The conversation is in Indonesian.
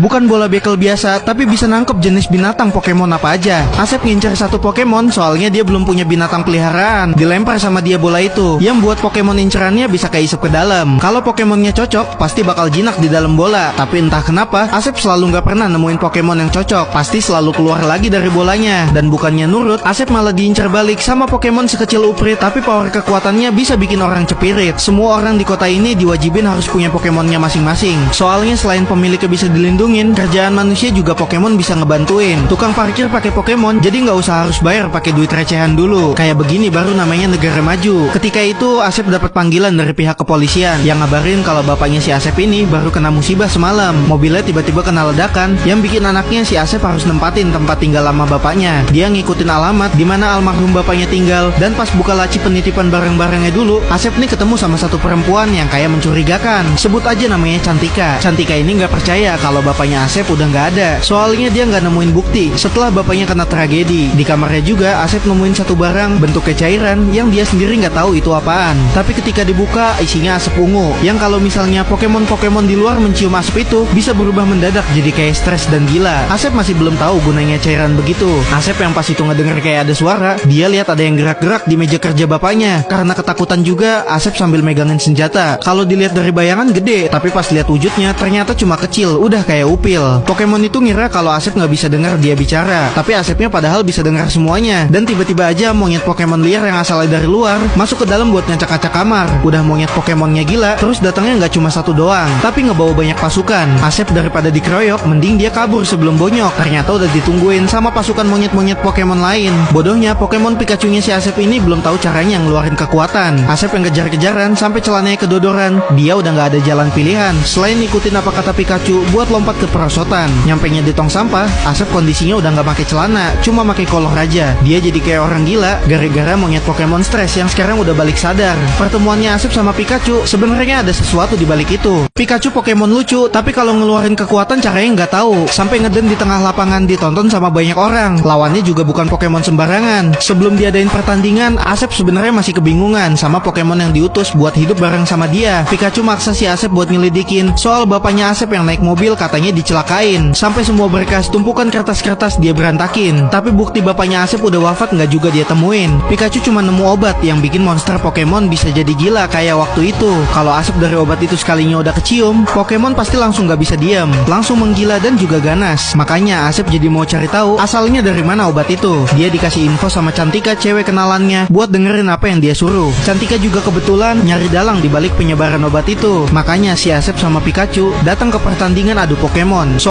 Bukan bola bekel biasa, tapi bisa nangkep jenis binatang Pokemon apa aja. Asep ngincer satu Pokemon soalnya dia belum punya binatang peliharaan. Dilempar sama dia bola itu, yang buat Pokemon incerannya bisa keisep ke dalam. Kalau Pokemonnya cocok, pasti bakal jinak di dalam bola. Tapi entah kenapa, Asep selalu nggak pernah nemuin Pokemon yang cocok. Pasti selalu keluar lagi dari bolanya. Dan bukannya nurut, Asep malah diincar balik sama Pokemon sekecil Uprit, tapi power kekuatannya bisa bikin orang cepirit. Semua orang di kota ini diwajibin harus punya Pokemonnya masing-masing. Soalnya selain pemiliknya bisa dilindungin, kerjaan manusia juga Pokemon bisa ngebantuin. Tukang parkir pakai Pokemon, jadi nggak usah harus bayar pakai duit recehan dulu. Kayak begini baru namanya negara maju. Ketika itu Asep dapat panggilan dari pihak kepolisian yang ngabarin kalau bapaknya si Asep ini baru kena musibah semalam. Mobilnya tiba-tiba kena ledakan yang bikin anaknya si Asep harus nempatin tempat tinggal lama bapaknya. Dia ngikutin alamat di mana almarhum bapaknya tinggal, dan pas buka laci penitipan barang-barangnya dulu, Asep nih ketemu sama satu perempuan yang kayak mencurigakan. Sebut aja namanya Cantika. Cantika ini nggak percaya kalau bapaknya Asep udah nggak ada. Soalnya dia nggak nemuin bukti setelah bapaknya kena tragedi. Di kamarnya juga Asep nemuin satu barang bentuknya cairan yang dia sendiri nggak tahu itu apaan. Tapi ketika dibuka isinya asap ungu, yang kalau misalnya Pokemon di luar mencium asap itu bisa berubah mendadak jadi kayak stres dan gila. Asep masih belum tahu gunanya cairan begitu. Asep yang pas itu ngedenger kayak ada suara, dia lihat ada yang gerak-gerak di meja kerja bapaknya. Karena ketakutan juga, Asep sambil megangin senjata. Kalau dilihat dari bayangan gede, tapi pas lihat wujudnya ternyata cuma kecil, udah kayak upil. Pokemon itu ngira kalau Asep nggak bisa dengar dia bicara, tapi Asepnya padahal bisa dengar semuanya. Dan tiba-tiba aja monyet Pokemon liar yang asalnya dari luar masuk ke dalam buat ngacak-ngacak kamar. Udah monyet Pokemonnya gila, terus datangnya nggak cuma satu doang, tapi ngebawa banyak pasukan. Asep daripada dikeroyok, mending dia kabur sebelum bonyok. Ternyata udah ditungguin sama pasukan monyet-monyet Pokemon lain. Bodohnya Pokemon Pikachu-nya si Asep ini belum tahu caranya ngeluarin kekuatan. Asep yang kejar-kejaran sampai celananya kedodoran. Dia udah nggak ada jalan pilihan selain ikutin apa kata Pikachu buat lompat ke perosotan. Nyampenya di tong sampah, Asep kondisinya udah nggak pakai celana, cuma pakai kolor aja. Dia jadi kayak orang gila gara-gara monyet Pokemon stres yang sekarang udah balik sadar. Pertemuannya Asep sama Pikachu sebenarnya ada sesuatu di balik itu. Pikachu Pokemon lucu, tapi kalau ngeluarin kekuatan caranya nggak tahu. Sampai ngeden di tengah lapangan ditonton sama banyak orang. Lawannya juga bukan Pokemon sembarangan. Sebelum diadain pertandingan, Asep sebenarnya masih kebingungan sama Pokemon yang diutus buat hidup bareng sama dia. Pikachu maksa si Asep buat nyelidikin soal bapaknya Asep yang naik mobil katanya dicelakain. Sampai semua berkas tumpukan kertas-kertas dia berantakin. Tapi bukti bapaknya Asep udah wafat nggak juga dia temuin. Pikachu cuma nemu obat yang bikin monster Pokemon bisa jadi gila kayak waktu itu. Kalau Asep dari obat itu sekalinya udah kecium, Pokemon pasti langsung nggak bisa diam, langsung menggila dan juga ganas. Makanya Asep jadi mau cari tahu asalnya dari mana obat itu. Dia dikasih info sama Cantika, cewek kenalannya, buat dengerin apa yang dia suruh. Cantika juga kebetulan nyari dalang di balik penyebaran obat itu. Makanya si Asep sama Pikachu datang ke pertandingan adu Pokemon.